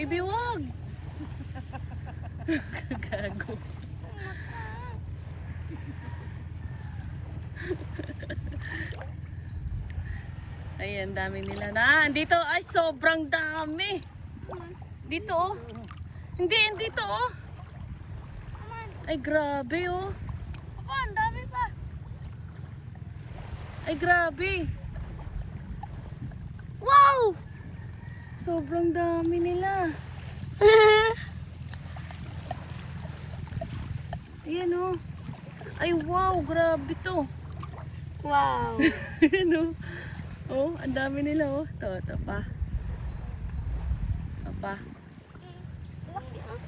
Baby, wag. Gago. Ayan, dami nila na. Dito ay sobrang dami. Dito oh. Hindi, dito oh. Ay grabe oh. Papa, ang dami pa. Ay grabe. Wow! Sobrang dami nila. Ayan oh. Ay wow, grabe to. Wow. Ayan oh. Oh, ang dami nila oh. Ito pa. Ito pa. Laki ah.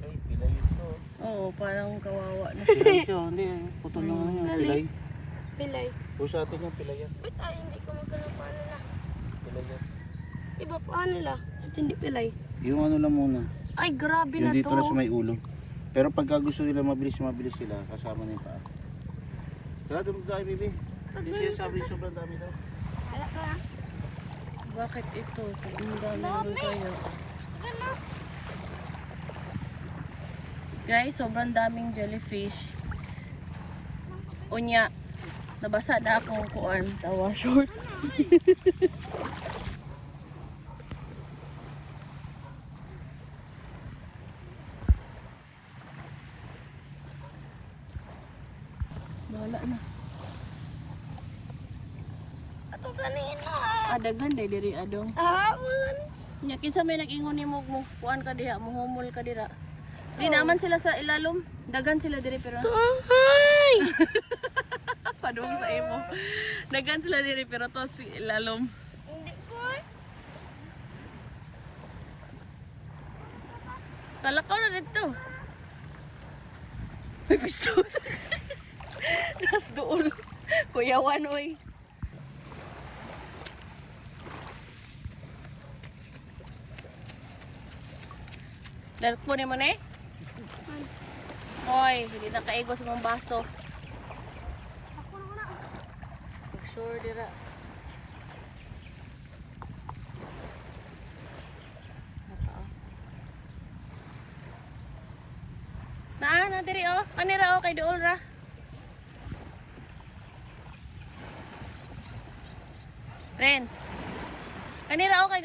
Ay, pilay ito. Oo, parang kawawa na. Pilay siya, hindi. Putol na nga yan, pilay. Pilay. O sa atin yung pilay yan. Ba't ay hindi ko magkano paano na? Pilay yan. Iba paano la? At hindi pilay. Yung ano lang muna. Ay, grabe Yung na dito to. na sa may ulo. Pero pagka gusto nila mabilis sila, kasama na yung paa. Kaya doon tayo, baby. Hindi siya sabi sobrang dami daw. Hala ka ah. Bakit ito? Ang dami naman kayo. Gano? Guys, sobrang daming jellyfish. Unya, nabasa na akong kuan. Tawa short. Wala na. Atong saniin mo ah. Daghan day diri adong. Wala. Nya kinsa may nag-ingon nimo mo kuan ka diha, mohumol ka dira. Di naman sila sa ilalom. Daghan sila diri pero Ay! padung sa imo. Daghan sila diri pero to si ilalom. Hindi ko. Kalakaw na dito. May pisto. Das doon. Kuyawan oy. Dalat po ni mo na eh. Hoy, hindi na kaigo sa mong baso. Ako na. Sure dira. Na diri oh. Kanira oh kay duol ra. Friends. Kanira oh kay